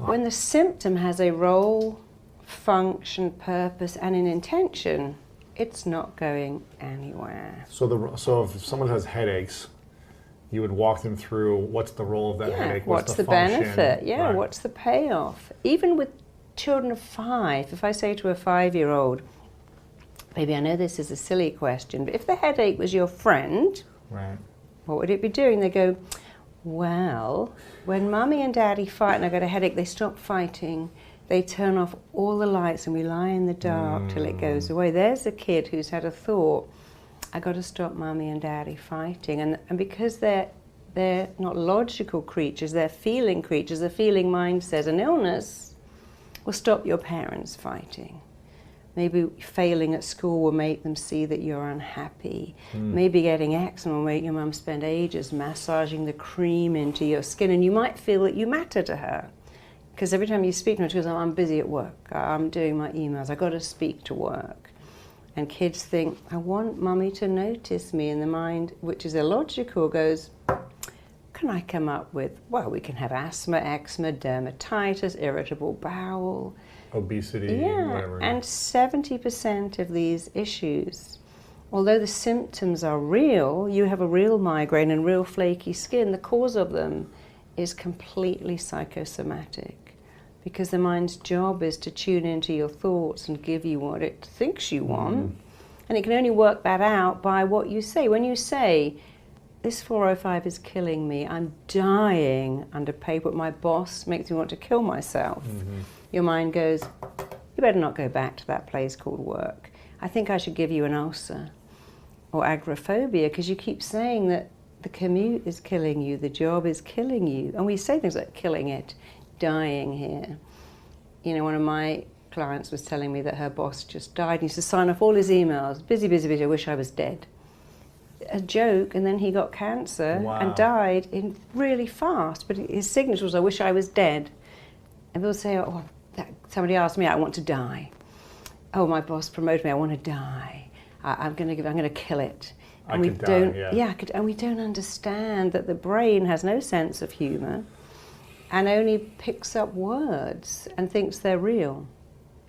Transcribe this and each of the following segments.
when the symptom has a role, function, purpose, and an intention, it's not going anywhere. So if someone has headaches, you would walk them through what's the role of that headache, what's the function? benefit, Right. what's the payoff. Even with children of 5, if I say to a 5-year-old, baby, I know this is a silly question, but if the headache was your friend, Right. what would it be doing? They go, well, when mummy and daddy fight and I get a headache, they stop fighting. They turn off all the lights and we lie in the dark till it goes away. There's a kid who's had a thought, I got to stop mummy and daddy fighting. And because they're not logical creatures, they're feeling creatures. The feeling mind says an illness will stop your parents fighting. Maybe failing at school will make them see that you're unhappy. Maybe getting eczema will make your mum spend ages massaging the cream into your skin, and you might feel that you matter to her. Because every time you speak to her, she goes, oh, I'm busy at work, I'm doing my emails, I've got to speak to work. And kids think, I want mummy to notice me, and the mind, which is illogical, goes, can I come up with, well, we can have asthma, eczema, dermatitis, irritable bowel, obesity, whatever. And 70% of these issues, although the symptoms are real, you have a real migraine and real flaky skin, the cause of them is completely psychosomatic. Because the mind's job is to tune into your thoughts and give you what it thinks you want. And it can only work that out by what you say. When you say, this 405 is killing me, I'm dying under paper, my boss makes me want to kill myself. Your mind goes, you better not go back to that place called work. I think I should give you an ulcer or agoraphobia, because you keep saying that the commute is killing you, the job is killing you. And we say things like killing it, dying here. You know, one of my clients was telling me that her boss just died and he used to sign off all his emails, busy, busy, busy, I wish I was dead. A joke, and then he got cancer and died in really fast, but his signature was, I wish I was dead. And people say, oh, somebody asked me, I want to die. Oh, my boss promoted me, I want to die. I'm going to kill it. And we don't understand that the brain has no sense of humor and only picks up words and thinks they're real.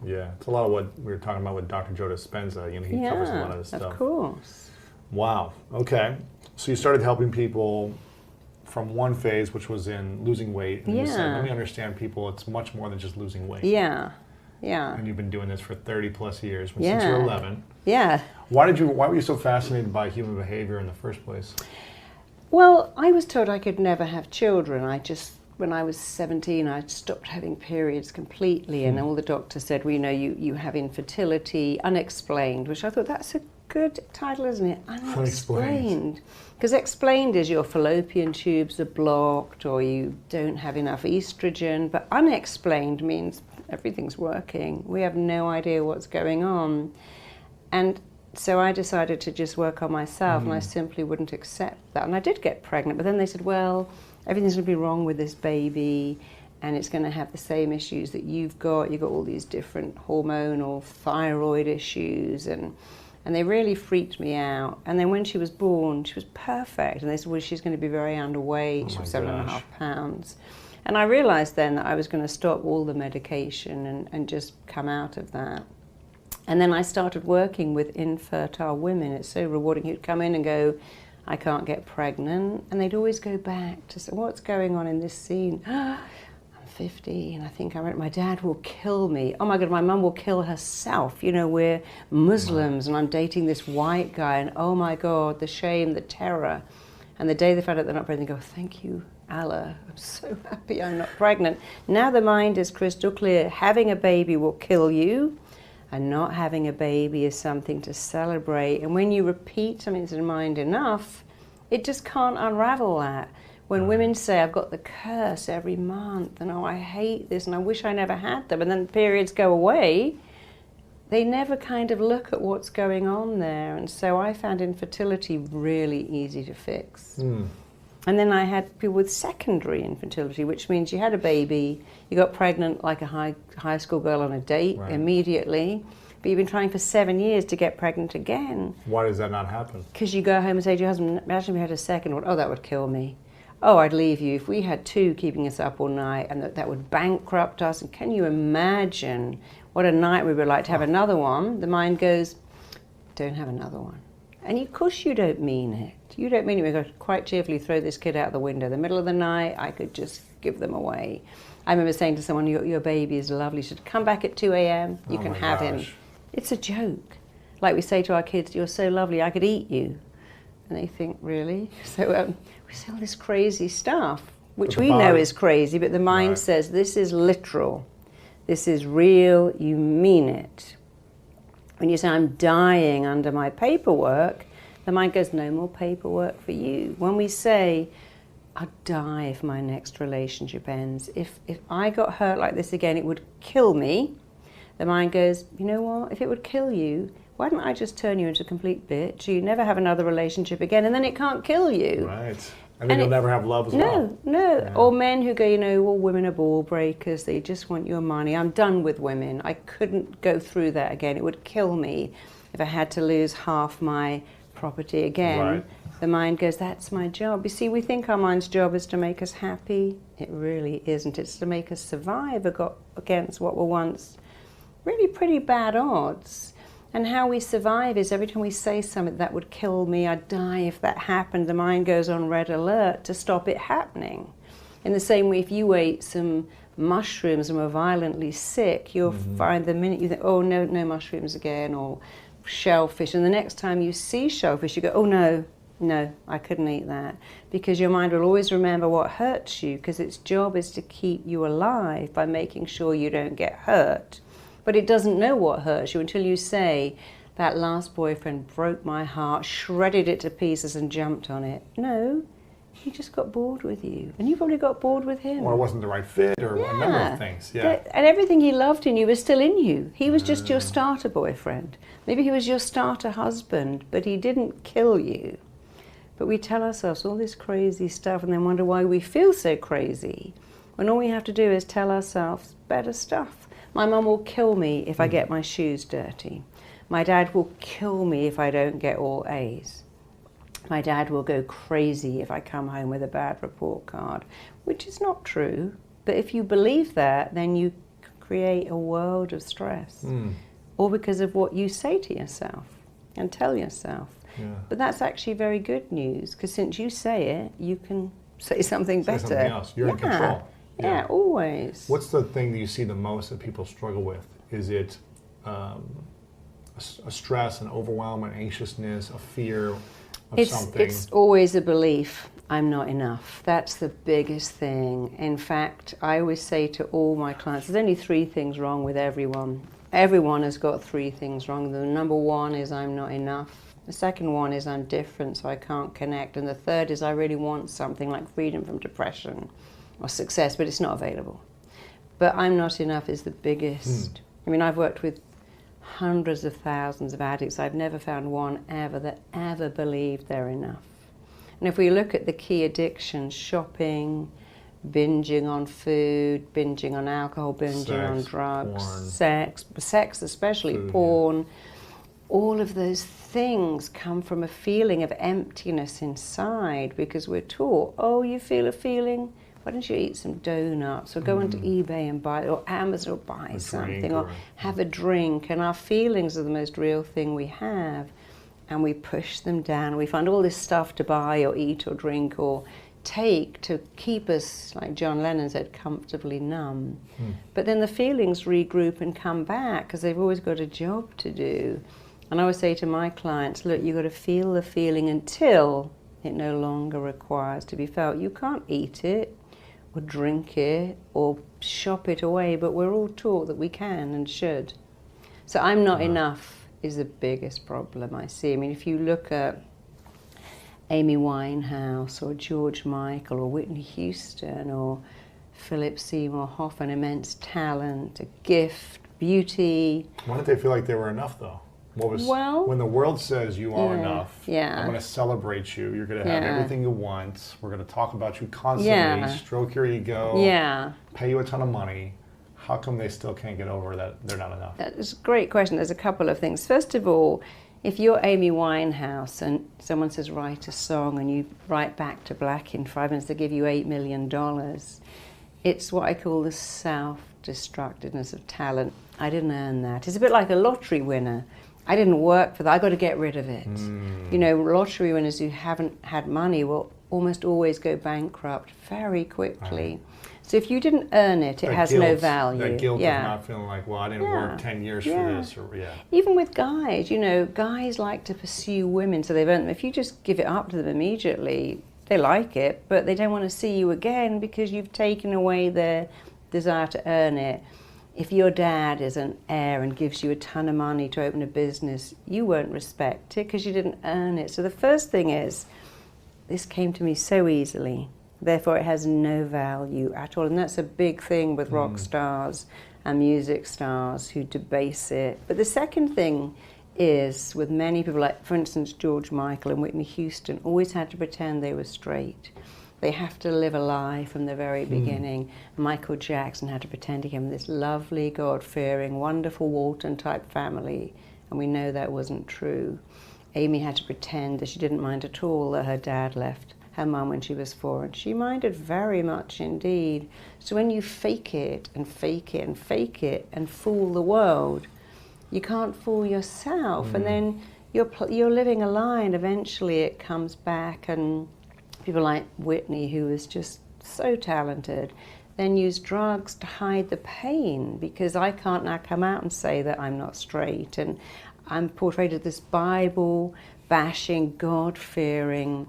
Yeah, it's a lot of what we were talking about with Dr. Joe Dispenza. You know, he covers a lot of this stuff. Of course. Wow. Okay. So you started helping people from one phase, which was in losing weight. And you said, let me understand people, it's much more than just losing weight. Yeah. Yeah. And you've been doing this for 30 plus years, since you were 11. Yeah. Why were you so fascinated by human behavior in the first place? Well, I was told I could never have children. When I was 17, I stopped having periods completely, and all the doctors said, well, you know, you have infertility, unexplained, which I thought, that's a good title, isn't it? Unexplained. Because explained is your fallopian tubes are blocked or you don't have enough estrogen, but unexplained means everything's working. We have no idea what's going on. And so I decided to just work on myself, and I simply wouldn't accept that. And I did get pregnant, but then they said, well, everything's going to be wrong with this baby, and it's going to have the same issues that you've got. You've got all these different hormonal thyroid issues, and they really freaked me out. And then when she was born, she was perfect, and they said, well, she's going to be very underweight. She was 7.5 pounds. And I realized then that I was going to stop all the medication and just come out of that. And then I started working with infertile women. It's so rewarding. You'd come in and go, I can't get pregnant. And they'd always go back to say, what's going on in this scene? I'm 50 and I think my dad will kill me. Oh my God, my mum will kill herself. You know, we're Muslims and I'm dating this white guy, and oh my God, the shame, the terror. And the day they find out they're not pregnant, they go, thank you, Allah. I'm so happy I'm not pregnant. Now the mind is crystal clear. Having a baby will kill you, and not having a baby is something to celebrate. And when you repeat something to the mind enough, it just can't unravel that. When women say, I've got the curse every month, and oh, I hate this, and I wish I never had them, and then periods go away, they never kind of look at what's going on there. And so I found infertility really easy to fix. And then I had people with secondary infertility, which means you had a baby, you got pregnant like a high school girl on a date immediately, but you've been trying for 7 years to get pregnant again. Why does that not happen? Because you go home and say to your husband, imagine if we had a second one. Oh, that would kill me. oh, I'd leave you. If we had two keeping us up all night, and that would bankrupt us. And can you imagine what a night we would like to have another one? The mind goes, don't have another one. And of course you don't mean it. You don't mean it. We could quite cheerfully throw this kid out the window. In the middle of the night, I could just give them away. I remember saying to someone, your baby is lovely. She said, come back at 2 a.m. You can have him. It's a joke. Like we say to our kids, you're so lovely, I could eat you. And they think, really? So we say all this crazy stuff, which we know is crazy, but the mind says, this is literal. This is real. You mean it. When you say, I'm dying under my paperwork, the mind goes, no more paperwork for you. When we say, I'll die if my next relationship ends. If I got hurt like this again, it would kill me. The mind goes, you know what? If it would kill you, why don't I just turn you into a complete bitch? You never have another relationship again, and then it can't kill you. Right. And then you'll never have love as well. No. Yeah. Or men who go, you know, all women are ball breakers. They just want your money. I'm done with women. I couldn't go through that again. It would kill me if I had to lose half my property again. Right. The mind goes, that's my job. You see, we think our mind's job is to make us happy. It really isn't. It's to make us survive against what were once really pretty bad odds. And how we survive is every time we say something that would kill me, I'd die if that happened, the mind goes on red alert to stop it happening. In the same way, if you ate some mushrooms and were violently sick, you'll find the minute you think, oh, no mushrooms again, or shellfish, and the next time you see shellfish, you go, oh, no, I couldn't eat that. Because your mind will always remember what hurts you, because its job is to keep you alive by making sure you don't get hurt. But it doesn't know what hurts you until you say, that last boyfriend broke my heart, shredded it to pieces and jumped on it. No, he just got bored with you. And you probably got bored with him. Or it wasn't the right fit, or a number of things. Yeah. And everything he loved in you was still in you. He was just your starter boyfriend. Maybe he was your starter husband, but he didn't kill you. But we tell ourselves all this crazy stuff and then wonder why we feel so crazy, when all we have to do is tell ourselves better stuff. My mum will kill me if I get my shoes dirty. My dad will kill me if I don't get all A's. My dad will go crazy if I come home with a bad report card, which is not true. But if you believe that, then you create a world of stress. All because of what you say to yourself and tell yourself. Yeah. But that's actually very good news, because since you say it, you can say something better. Say something else. You're in control. Yeah, always. What's the thing that you see the most that people struggle with? Is it a stress, an overwhelm, an anxiousness, a fear of something? It's always a belief, I'm not enough. That's the biggest thing. In fact, I always say to all my clients, there's only 3 things wrong with everyone. Everyone has got 3 things wrong. The number 1 is I'm not enough. The second one is I'm different, so I can't connect. And the third is I really want something like freedom from depression or success, but it's not available. But I'm not enough is the biggest. I mean, I've worked with hundreds of thousands of addicts. I've never found one ever that ever believed they're enough. And if we look at the key addictions, shopping, binging on food, binging on alcohol, binging on drugs, sex especially, food, porn, all of those things come from a feeling of emptiness inside, because we're taught, oh, you feel a feeling? Why don't you eat some donuts, or go onto eBay and buy, or Amazon, or buy something, or have a drink? And our feelings are the most real thing we have, and we push them down. We find all this stuff to buy or eat or drink or take to keep us, like John Lennon said, comfortably numb. But then the feelings regroup and come back, because they've always got a job to do. And I always say to my clients, look, you've got to feel the feeling until it no longer requires to be felt. You can't eat it, or drink it, or shop it away, but we're all taught that we can and should. So I'm not enough is the biggest problem I see. I mean, if you look at Amy Winehouse, or George Michael, or Whitney Houston, or Philip Seymour Hoffman, immense talent, a gift, beauty. Why did they feel like they were enough, though? When the world says you are enough, I'm going to celebrate you, you're going to have everything you want, we're going to talk about you constantly, stroke your ego, pay you a ton of money, how come they still can't get over that they're not enough? That's a great question. There's a couple of things. First of all, if you're Amy Winehouse and someone says write a song and you write back to black in 5 minutes, they give you $8 million. It's what I call the self-destructiveness of talent. I didn't earn that. It's a bit like a lottery winner. I didn't work for that. I got to get rid of it. You know, lottery winners who haven't had money will almost always go bankrupt very quickly. So if you didn't earn it, it has no value. That guilt of not feeling like, well, I didn't work 10 years for this. Or, Even with guys, you know, guys like to pursue women, so they've earned them. If you just give it up to them immediately, they like it, but they don't want to see you again because you've taken away their desire to earn it. If your dad is an heir and gives you a ton of money to open a business, you won't respect it because you didn't earn it. So the first thing is, this came to me so easily, therefore it has no value at all. And that's a big thing with rock stars and music stars who debase it. But the second thing is, with many people, like for instance George Michael and Whitney Houston, always had to pretend they were straight. They have to live a lie from the very beginning. Michael Jackson had to pretend he came from this lovely, God-fearing, wonderful Walton-type family, and we know that wasn't true. Amy had to pretend that she didn't mind at all that her dad left her mum when she was 4, and she minded very much indeed. So when you fake it and fake it and fake it and fool the world, you can't fool yourself, and then you're living a lie, and eventually it comes back. And people like Whitney, who was just so talented, then use drugs to hide the pain, because I can't now come out and say that I'm not straight, and I'm portrayed as this Bible-bashing, God-fearing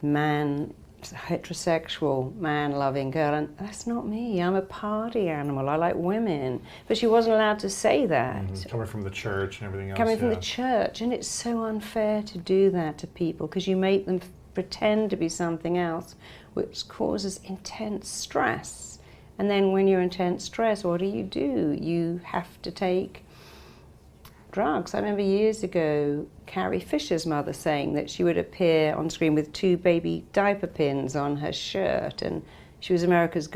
man, heterosexual, man-loving girl, and that's not me. I'm a party animal. I like women. But she wasn't allowed to say that. Coming from the church and everything else. Coming from the church, and it's so unfair to do that to people, because you make them pretend to be something else, which causes intense stress. And then when you're intense stress, what do? You have to take drugs. I remember years ago, Carrie Fisher's mother saying that she would appear on screen with 2 baby diaper pins on her shirt, and she was America's